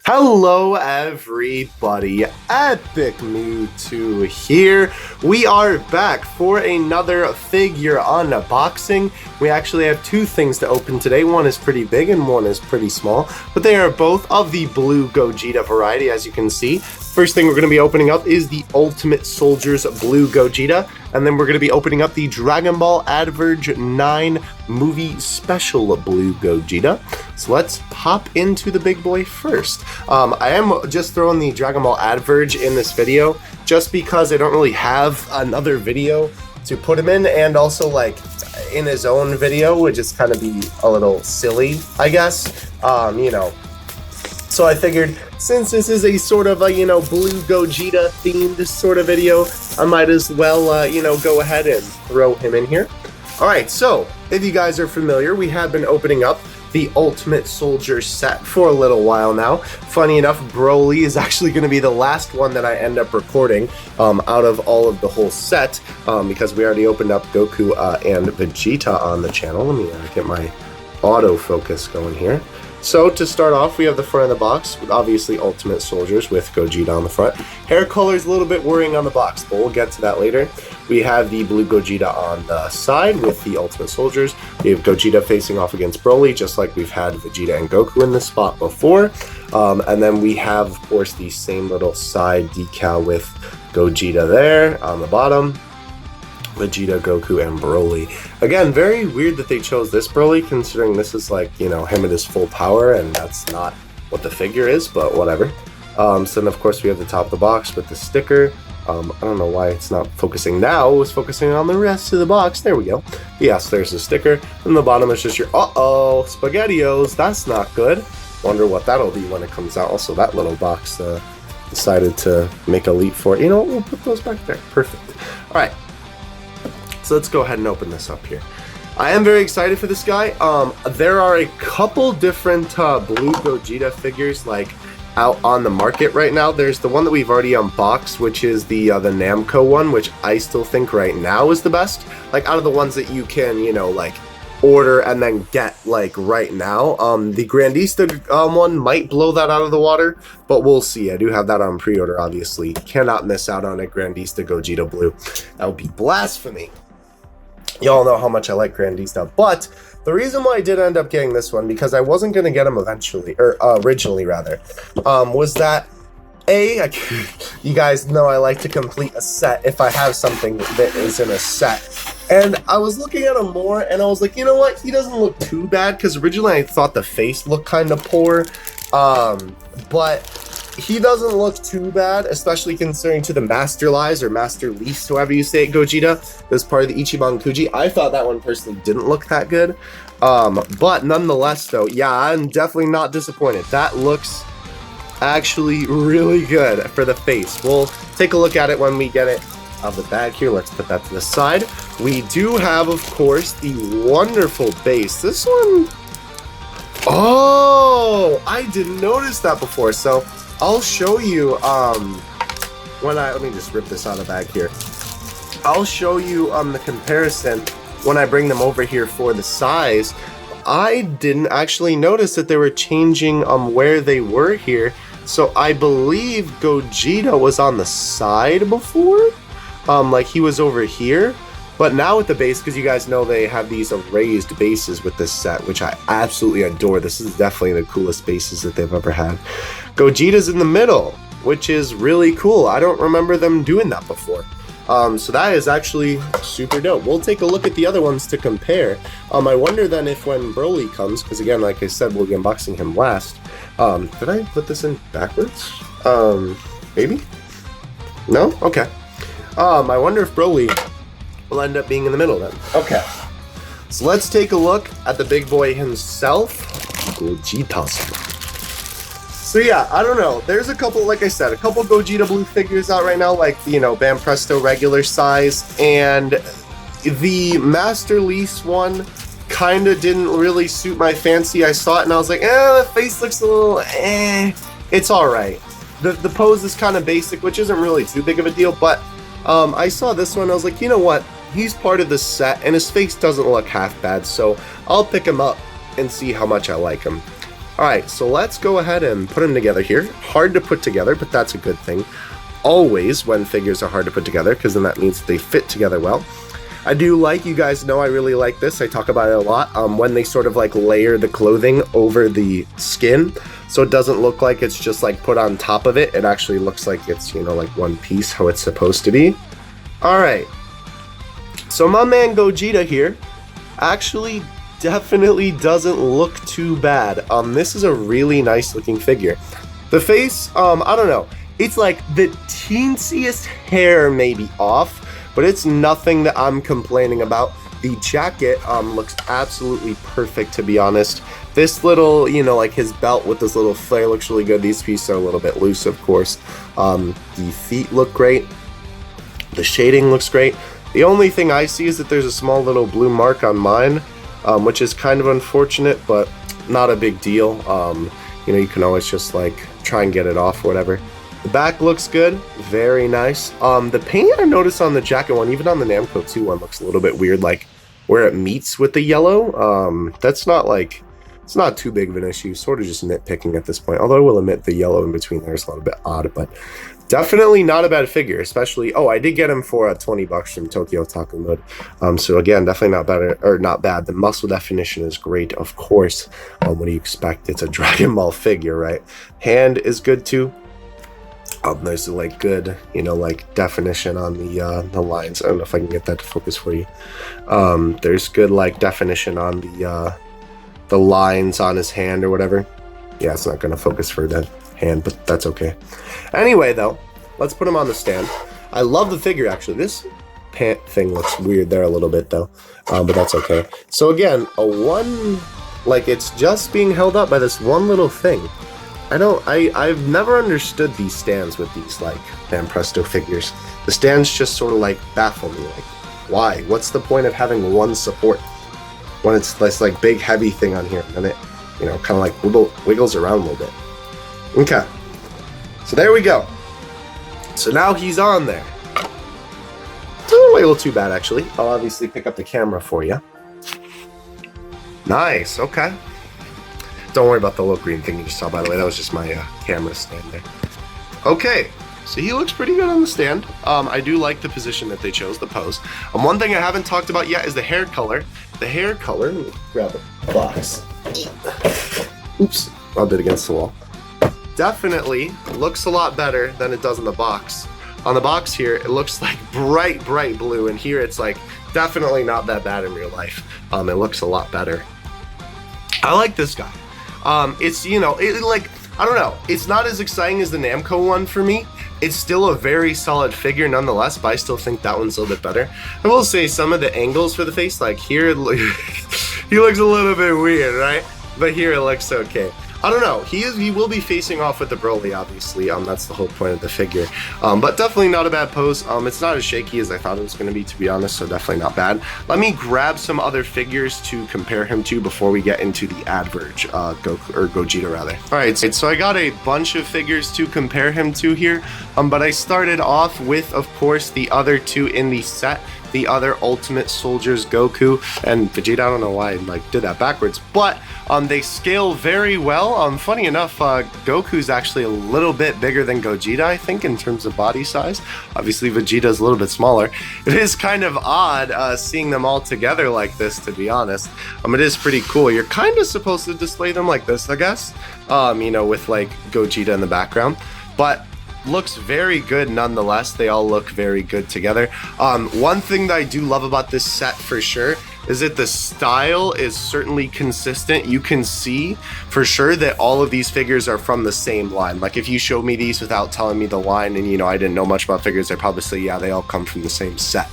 Hello everybody, Epic Mewtwo here. We are back for another figure unboxing. We actually have two things to open today. One is pretty big and one is pretty small, but they are both of the blue Gogeta variety, as you can see. First thing we're going to be opening up is the Ultimate Soldiers Blue Gogeta, and then we're going to be opening up the Dragon Ball Adverge 9 Movie Special Blue Gogeta. So let's pop into the big boy first. I am just throwing the Dragon Ball Adverge in this video just because I don't really have another video to put him in, and also like in his own video would just kind of be a little silly, I guess. So I figured since this is a sort of a, Blue Gogeta themed sort of video, I might as well, go ahead and throw him in here. Alright, so if you guys are familiar, we have been opening up the Ultimate Soldier set for a little while now. Funny enough, Broly is actually going to be the last one that I end up recording out of all of the whole set, because we already opened up Goku and Vegeta on the channel. Let me get my autofocus going here. So to start off, we have the front of the box with obviously Ultimate Soldiers with Gogeta on the front. Hair color is a little bit worrying on the box, but we'll get to that later. We have the blue Gogeta on the side with the Ultimate Soldiers. We have Gogeta facing off against Broly, just like we've had Vegeta and Goku in this spot before. And then we have, of course, the same little side decal with Gogeta there on the bottom. Vegeta, Goku, and Broly. Again, very weird that they chose this Broly, considering this is like, him at his full power, and that's not what the figure is, but whatever. So then, of course, we have the top of the box with the sticker. I don't know why it's not focusing now. It was focusing on the rest of the box. There we go. Yes, there's the sticker. And the bottom is just your, SpaghettiOs. That's not good. Wonder what that'll be when it comes out. Also, that little box decided to make a leap for it. You know what? We'll put those back there. Perfect. All right. So let's go ahead and open this up here. I am very excited for this guy. There are a couple different blue Gogeta figures like out on the market right now. There's the one that we've already unboxed, which is the Namco one, which I still think right now is the best. Like out of the ones that you can, like order and then get like right now. The Grandista one might blow that out of the water, but we'll see. I do have that on pre-order, obviously. Cannot miss out on a Grandista Gogeta Blue. That would be blasphemy. Y'all know how much I like Grandista, but the reason why I did end up getting this one, because I wasn't going to get him eventually, or originally rather, was that, you guys know I like to complete a set if I have something that is in a set. And I was looking at him more, and I was like, you know what, he doesn't look too bad, because originally I thought the face looked kind of poor, but he doesn't look too bad, especially considering to the Master Lies or Master Least, however you say it, Gogeta. This part of the Ichiban Kuji. I thought that one personally didn't look that good. But nonetheless, though, yeah, I'm definitely not disappointed. That looks actually really good for the face. We'll take a look at it when we get it out of the bag here. Let's put that to the side. We do have, of course, the wonderful base. This one... Oh! I didn't notice that before, so... I'll show you, let me just rip this out of the bag here. I'll show you, the comparison when I bring them over here for the size. I didn't actually notice that they were changing, where they were here. So I believe Gogeta was on the side before, like he was over here. But now with the base, because you guys know they have these raised bases with this set, which I absolutely adore. This is definitely the coolest bases that they've ever had. Gogeta's in the middle, which is really cool. I don't remember them doing that before. So that is actually super dope. We'll take a look at the other ones to compare. I wonder then if when Broly comes, because again, like I said, we'll be unboxing him last. Did I put this in backwards? Maybe? No? Okay. I wonder if Broly will end up being in the middle then. Okay. So let's take a look at the big boy himself, Gogeta. So yeah, I don't know. There's a couple, like I said, a couple Gogeta Blue figures out right now, like, Bam Presto regular size, and the Master Lease one kind of didn't really suit my fancy. I saw it and I was like, the face looks a little, It's alright. The pose is kind of basic, which isn't really too big of a deal, but I saw this one and I was like, you know what? He's part of the set, and his face doesn't look half bad, so I'll pick him up and see how much I like him. Alright, so let's go ahead and put them together here. Hard to put together, but that's a good thing. Always when figures are hard to put together, because then that means they fit together well. I do like, you guys know I really like this, I talk about it a lot, when they sort of like layer the clothing over the skin, so it doesn't look like it's just like put on top of it. It actually looks like it's, you know, like one piece, how it's supposed to be. Alright, so my man Gogeta here actually definitely doesn't look too bad. This is a really nice looking figure. The face, I don't know, it's like the teensiest hair may be off, but it's nothing that I'm complaining about. The jacket looks absolutely perfect, to be honest. This little, you know, like his belt with this little flare looks really good. These pieces are a little bit loose, of course. The feet look great. The shading looks great. The only thing I see is that there's a small little blue mark on mine, which is kind of unfortunate, but not a big deal. You know, you can always just like try and get it off or whatever. The back looks good, very nice. The paint I noticed on the jacket one, even on the Namco 2 one, looks a little bit weird, like where it meets with the yellow. That's not like, it's not too big of an issue, sort of just nitpicking at this point. Although I will admit the yellow in between there is a little bit odd, but definitely not a bad figure, especially, oh, I did get him for 20 bucks from Tokyo Taco Mode. So again, definitely not bad, or not bad. The muscle definition is great, of course. What do you expect? It's a Dragon Ball figure, right? Hand is good too. There's like good, you know, like definition on the lines. I don't know if I can get that to focus for you. There's good like definition on the lines on his hand or whatever. Yeah, it's not gonna focus for that hand, but that's okay. Anyway, though, let's put him on the stand. I love the figure actually. This pant thing looks weird there a little bit though, but that's okay. So again, like it's just being held up by this one little thing. I've never understood these stands with these, like, Van Presto figures. The stands just sort of, like, baffle me. Like, why? What's the point of having one support when it's this, like, big, heavy thing on here, and it, you know, kind of, like, wiggles around a little bit. Okay. So there we go. So now he's on there. Doesn't look a little too bad, actually. I'll obviously pick up the camera for you. Nice, okay. Don't worry about the little green thing you just saw, by the way. That was just my camera stand there. Okay, so he looks pretty good on the stand. I do like the position that they chose, the pose. One thing I haven't talked about yet is the hair color. The hair color, let me grab a box. Oops, rubbed it against the wall. Definitely looks a lot better than it does in the box. On the box here, it looks like bright, bright blue, and here it's like definitely not that bad in real life. It looks a lot better. I like this guy. It's, you know, like, I don't know, it's not as exciting as the Namco one for me. It's still a very solid figure nonetheless, but I still think that one's a little bit better. I will say some of the angles for the face, like here, he looks a little bit weird, right? But here it looks okay. I don't know, he will be facing off with the Broly, obviously, that's the whole point of the figure. But definitely not a bad pose. It's not as shaky as I thought it was going to be, to be honest, so definitely not bad. Let me grab some other figures to compare him to before we get into the Adverge, Gogeta rather. Alright, so I got a bunch of figures to compare him to here, but I started off with, of course, the other two in the set. The other Ultimate Soldiers, Goku and Vegeta. I don't know why I did that backwards, but they scale very well. Funny enough, Goku's actually a little bit bigger than Gogeta, I think, in terms of body size. Obviously, Vegeta's a little bit smaller. It is kind of odd seeing them all together like this, to be honest. It is pretty cool. You're kind of supposed to display them like this, I guess, you know, with like Gogeta in the background, but looks very good nonetheless. They all look very good together. One thing that I do love about this set for sure is that the style is certainly consistent. You can see for sure that all of these figures are from the same line. Like if you showed me these without telling me the line and, you know, I didn't know much about figures, I'd probably say, yeah, they all come from the same set.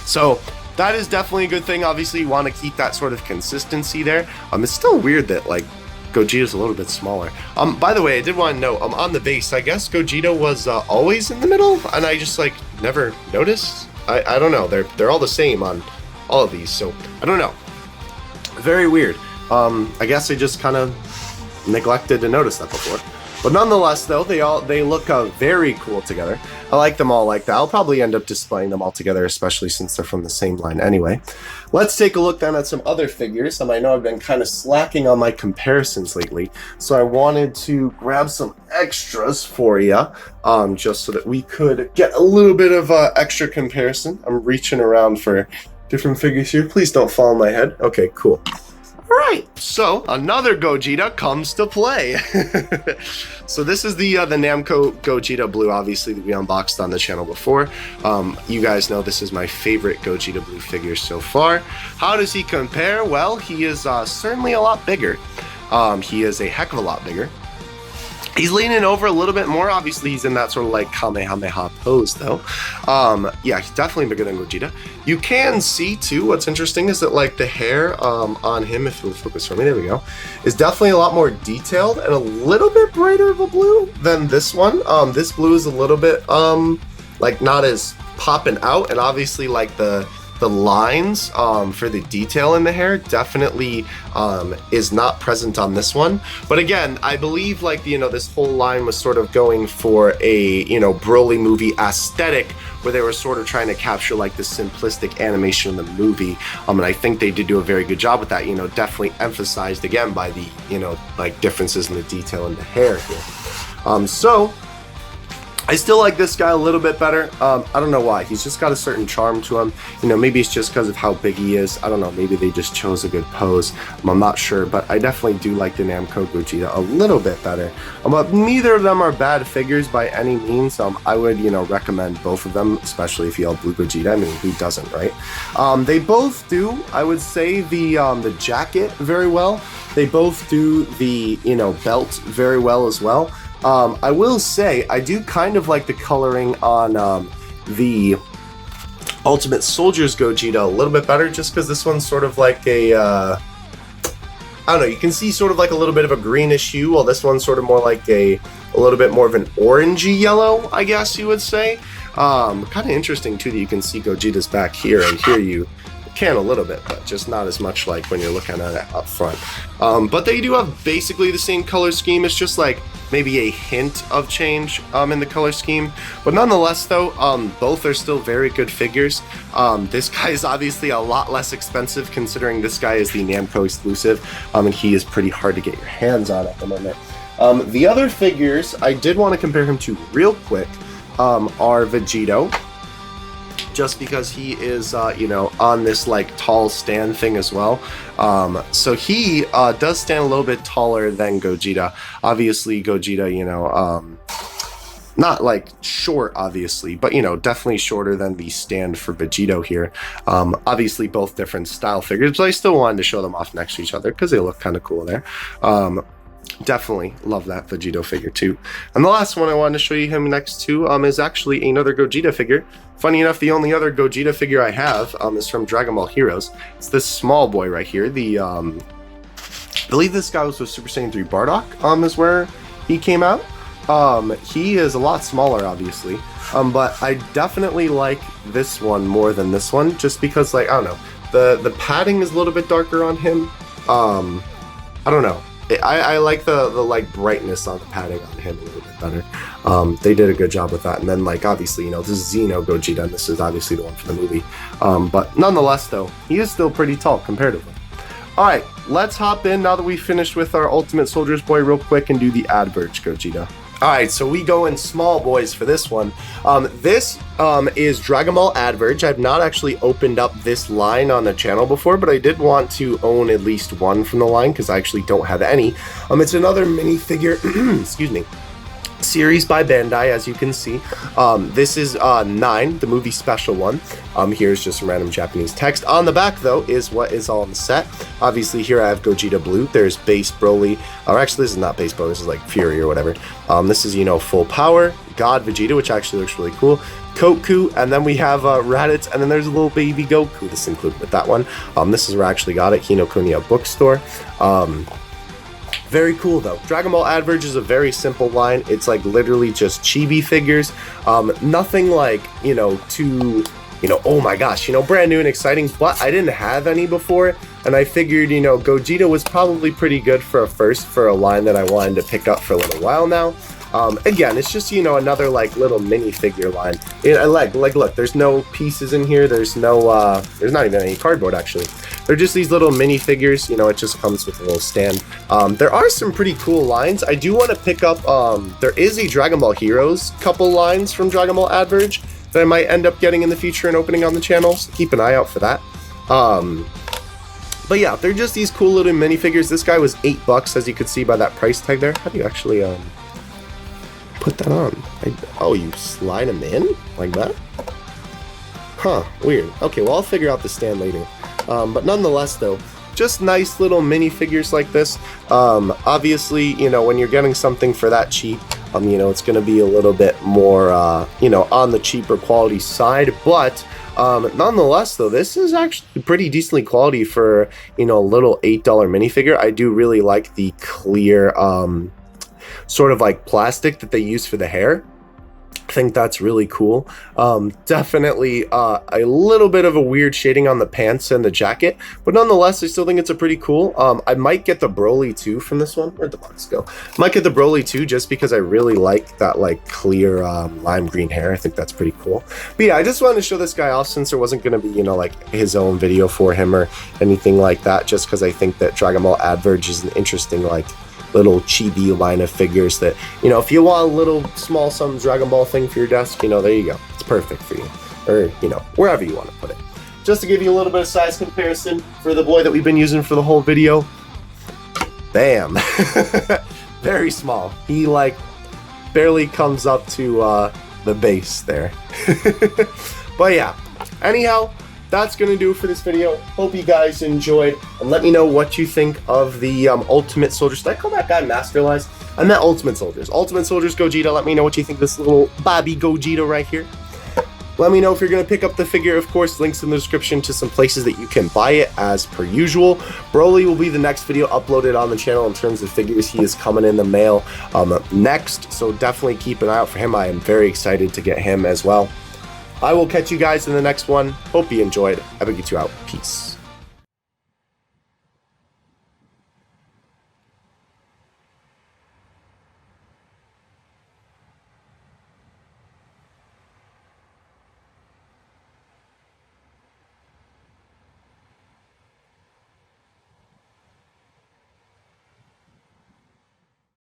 So that is definitely a good thing. Obviously you want to keep that sort of consistency there. It's still weird that like Gogeta's a little bit smaller. By the way, I did want to note, on the base, I guess Gogeta was always in the middle, and I just like never noticed. I don't know. They're all the same on all of these, so I don't know. Very weird. I guess I just kind of neglected to notice that before. But nonetheless, though, they look very cool together. I like them all like that. I'll probably end up displaying them all together, especially since they're from the same line anyway. Let's take a look then at some other figures. I know I've been kind of slacking on my comparisons lately, so I wanted to grab some extras for you, just so that we could get a little bit of extra comparison. I'm reaching around for different figures here. Please don't fall on my head. Okay, cool. Alright, so another Gogeta comes to play. So this is the Namco Gogeta Blue, obviously, that we unboxed on the channel before. You guys know this is my favorite Gogeta Blue figure so far. How does he compare? Well, he is certainly a lot bigger. He is a heck of a lot bigger. He's leaning over a little bit more. Obviously, he's in that sort of like Kamehameha pose, though. Yeah, he's definitely bigger than Gogeta. You can see, too, what's interesting is that, like, the hair on him, if you'll focus for me, there we go, is definitely a lot more detailed and a little bit brighter of a blue than this one. This blue is a little bit, like, not as popping out, and obviously, like, the lines for the detail in the hair definitely is not present on this one. But again, I believe, like, this whole line was sort of going for a, Broly movie aesthetic, where they were sort of trying to capture like the simplistic animation in the movie. And I think they did do a very good job with that, definitely emphasized again by the, like differences in the detail in the hair here. So I still like this guy a little bit better. I don't know why. He's just got a certain charm to him. Maybe it's just because of how big he is. I don't know. Maybe they just chose a good pose. I'm not sure, but I definitely do like the Namco Gogeta a little bit better. But neither of them are bad figures by any means. I would, recommend both of them, especially if you have Blue Gogeta. I mean, who doesn't, right? They both do, I would say, the jacket very well. They both do the, belt very well as well. I will say, I do kind of like the coloring on the Ultimate Soldiers Gogeta a little bit better, just because this one's sort of like a, I don't know, you can see sort of like a little bit of a greenish hue, while this one's sort of more like a little bit more of an orangey yellow, I guess you would say. Kind of interesting, too, that you can see Gogeta's back here, and here you can a little bit, but just not as much like when you're looking at it up front. But they do have basically the same color scheme. It's just like maybe a hint of change in the color scheme, but nonetheless, though, both are still very good figures. This guy is obviously a lot less expensive, considering this guy is the Namco exclusive, and he is pretty hard to get your hands on at the moment. The other figures I did want to compare him to real quick are Vegito, just because he is, on this like tall stand thing as well. So he does stand a little bit taller than Gogeta. Obviously, Gogeta, not like short, obviously, but definitely shorter than the stand for Vegito here. Obviously, both different style figures, but I still wanted to show them off next to each other because they look kind of cool there. Definitely love that Vegito figure too. And the last one I wanted to show you him next to is actually another Gogeta figure. Funny enough, the only other Gogeta figure I have is from Dragon Ball Heroes. It's this small boy right here. The I believe this guy was with Super Saiyan 3 Bardock is where he came out. He is a lot smaller, obviously, but I definitely like this one more than this one, just because, like, I don't know, the padding is a little bit darker on him. I don't know. I like the like brightness on the padding on him a little bit better. They did a good job with that. And then, like, obviously, this is Xeno Gogeta, and this is obviously the one for the movie. But nonetheless, though, he is still pretty tall comparatively. All right, let's hop in now that we've finished with our Ultimate Soldiers boy real quick and do the Adverge Gogeta. Alright, so we go in small boys for this one. This is Dragon Ball Adverge. I've not actually opened up this line on the channel before, but I did want to own at least one from the line because I actually don't have any. It's another minifigure, excuse me, series by Bandai, as you can see. This is 9, the movie special one. Here's just some random Japanese text. On the back, though, is what is all in the set. Obviously, here I have Gogeta Blue. There's Base Broly. Or actually, this is not Base Broly. This is like Fury or whatever. This is, Full Power. God Vegeta, which actually looks really cool. Koku, and then we have Raditz, and then there's a little baby Goku. This is included with that one. This is where I actually got it, Kinokuniya bookstore. Very cool, though. Dragon Ball Adverge is a very simple line. It's like literally just chibi figures. Nothing like, too you know, oh my gosh, you know, brand new and exciting, but I didn't have any before, and I figured, you know, Gogeta was probably pretty good for a first for a line that I wanted to pick up for a little while now. Again, it's just, you know, another like little minifigure line. Like look, there's no pieces in here. There's no, there's not even any cardboard actually. They're just these little minifigures. You know, it just comes with a little stand. There are some pretty cool lines. I do want to pick up. There is a Dragon Ball Heroes couple lines from Dragon Ball Adverge that I might end up getting in the future and opening on the channel. So keep an eye out for that. But yeah, they're just these cool little minifigures. This guy was $8, as you could see by that price tag there. How do you actually put that on? Oh, you slide them in like that? Huh, weird. Okay, well, I'll figure out the stand later. But nonetheless, though, just nice little minifigures like this. Obviously, you know, when you're getting something for that cheap, you know, it's going to be a little bit more, you know, on the cheaper quality side. But nonetheless, though, this is actually pretty decently quality for, you know, a little $8 minifigure. I do really like the clear, sort of like plastic that they use for the hair. I think that's really cool. Definitely a little bit of a weird shading on the pants and the jacket, but nonetheless, I still think it's a pretty cool. I might get the Broly too from this one. Where'd the box go? Might get the Broly too, just because I really like that like clear lime green hair. I think that's pretty cool. But yeah, I just wanted to show this guy off since there wasn't going to be, you know, like his own video for him or anything like that, just because I think that Dragon Ball Adverge is an interesting like little chibi line of figures that, you know, if you want a little small some Dragon Ball thing for your desk, you know, there you go. It's perfect for you. Or, you know, wherever you want to put it. Just to give you a little bit of size comparison for the boy that we've been using for the whole video. Bam. Very small. He like barely comes up to the base there. But yeah, anyhow, that's going to do it for this video. Hope you guys enjoyed. And let me know what you think of the Ultimate Soldiers. Did I call that guy Master Lies? I meant Ultimate Soldiers. Ultimate Soldiers Gogeta. Let me know what you think of this little Bobby Gogeta right here. Let me know if you're going to pick up the figure. Of course, links in the description to some places that you can buy it as per usual. Broly will be the next video uploaded on the channel in terms of figures. He is coming in the mail next. So definitely keep an eye out for him. I am very excited to get him as well. I will catch you guys in the next one. Hope you enjoyed. I will get you out. Peace.